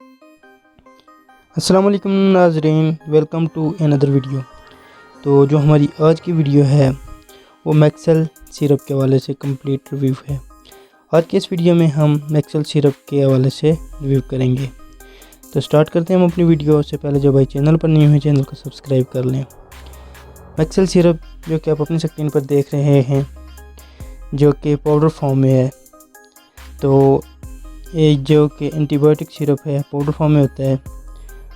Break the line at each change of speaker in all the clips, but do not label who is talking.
السلام علیکم ناظرین، ویلکم ٹو اندر ویڈیو۔ تو جو ہماری آج کی ویڈیو ہے وہ میکسل سیرپ کے حوالے سے کمپلیٹ ریویو ہے۔ آج کے اس ویڈیو میں ہم میکسل سیرپ کے حوالے سے ریویو کریں گے۔ تو سٹارٹ کرتے ہیں ہم اپنی ویڈیو سے۔ پہلے جو بھائی چینل پر نہیں ہوئے چینل کو سبسکرائب کر لیں۔ میکسل سیرپ جو کہ آپ اپنی سکرین پر دیکھ رہے ہیں جو کہ پاؤڈر فارم میں ہے، تو یہ جو کہ اینٹی بایوٹک سیرپ ہے پاؤڈر فارم میں ہوتا ہے۔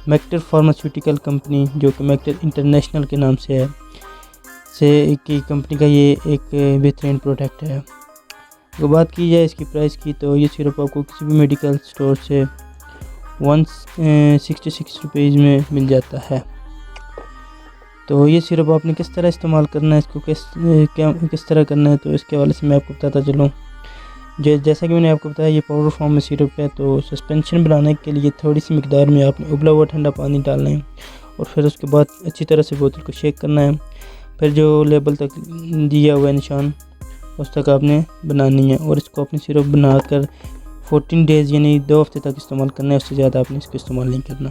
میکٹر فارماسیوٹیکل کمپنی جو کہ میکٹر انٹرنیشنل کے نام سے ہے کی کمپنی کا یہ ایک بہترین پروڈکٹ ہے۔ اگر بات کی جائے اس کی پرائس کی، تو یہ سیرپ آپ کو کسی بھی میڈیکل سٹور سے 166 روپیز میں مل جاتا ہے۔ تو یہ سیرپ آپ نے کس طرح استعمال کرنا ہے، اس کو کس طرح کرنا ہے، تو اس کے حوالے سے میں آپ کو بتاتا چلوں۔ جیسا کہ میں نے آپ کو بتایا یہ پاؤڈر فارم میں سیرپ ہے، تو سسپینشن بنانے کے لیے تھوڑی سی مقدار میں آپ نے ابلا ہوا ٹھنڈا پانی ڈالنا ہے، اور پھر اس کے بعد اچھی طرح سے بوتل کو شیک کرنا ہے۔ پھر جو لیبل تک دیا ہوا ہے نشان اس تک آپ نے بنانی ہے، اور اس کو اپنی سیرپ بنا کر 14 ڈیز یعنی 2 ہفتے تک استعمال کرنا ہے، اس سے زیادہ آپ نے اس کو استعمال نہیں کرنا۔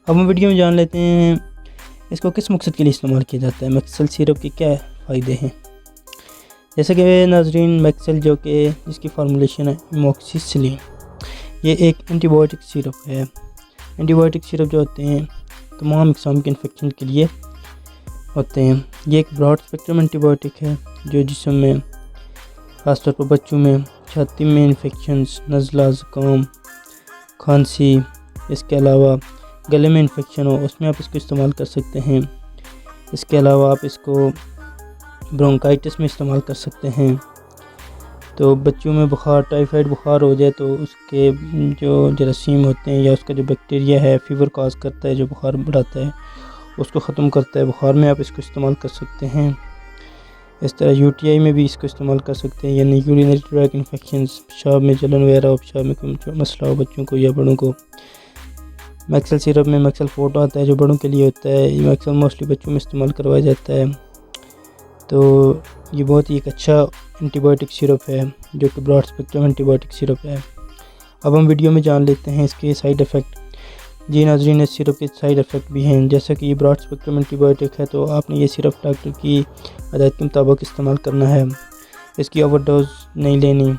اب ہم ویڈیو میں جان لیتے ہیں اس کو کس مقصد کے لیے استعمال کیا جاتا ہے، میکسل سیرپ کے کیا فائدے ہیں۔ جیسا کہ ناظرین، میکسل جو کہ جس کی فارمولیشن ہے ایموکسیسلین، یہ ایک اینٹی بایوٹک سیرپ ہے۔ اینٹی بایوٹک سیرپ جو ہوتے ہیں تمام اقسام کے انفیکشن کے لیے ہوتے ہیں۔ یہ ایک براڈ اسپیکٹرم اینٹی بایوٹک ہے جو جسم میں خاص طور پر بچوں میں چھاتی میں انفیکشنز، نزلہ، زکام، کھانسی، اس کے علاوہ گلے میں انفیکشن ہو اس میں آپ اس کو استعمال کر سکتے ہیں۔ اس کے علاوہ آپ اس کو برونکائٹس میں استعمال کر سکتے ہیں۔ تو بچوں میں بخار، ٹائیفائڈ بخار ہو جائے تو اس کے جو جراثیم ہوتے ہیں یا اس کا جو بیکٹیریا ہے فیور کاز کرتا ہے، جو بخار بڑھاتا ہے اس کو ختم کرتا ہے۔ بخار میں آپ اس کو استعمال کر سکتے ہیں۔ اس طرح UTI میں بھی اس کو استعمال کر سکتے ہیں، یعنی یورینری ٹریک انفیکشنز، پیشاب میں جلن وغیرہ ہو، پیشاب میں کوئی مسئلہ ہو بچوں کو یا بڑوں کو۔ میکسل سیرپ میں میکسل فوٹو آتا ہے جو بڑوں کے لیے ہوتا ہے، یہ میکسل موسٹلی بچوں میں استعمال کروایا جاتا ہے۔ تو یہ بہت ہی ایک اچھا اینٹی بایوٹک سیرپ ہے جو کہ broad spectrum antibiotic syrup ہے۔ اب ہم ویڈیو میں جان لیتے ہیں اس کے سائیڈ ایفیکٹ۔ جی ناظرین، اس سیرپ کے سائیڈ ایفیکٹ بھی ہیں۔ جیسا کہ یہ براڈ اسپیکٹرم اینٹی بایوٹک ہے تو آپ نے یہ سیرپ ڈاکٹر کی ہدایت کے مطابق استعمال کرنا ہے۔ اس کی اوور ڈوز نہیں لینی،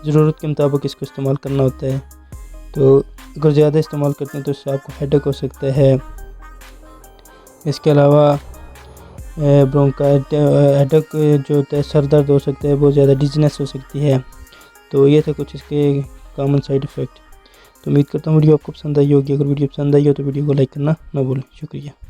ضرورت کے مطابق اس کو استعمال کرنا ہوتا ہے۔ تو اگر زیادہ استعمال کرتے ہیں تو اس سے آپ کو ہیڈیک ہو سکتا ہے۔ اس کے علاوہ ہیڈیک جو ہوتا ہے، سر درد ہو سکتا ہے، بہت زیادہ ڈیزنس ہو سکتی ہے۔ تو یہ تھے کچھ اس کے کامن سائیڈ ایفیکٹ۔ تو امید کرتا ہوں ویڈیو آپ کو پسند آئی ہوگی۔ اگر ویڈیو پسند آئی ہو تو ویڈیو کو لائک کرنا نہ بھولیں۔ شکریہ۔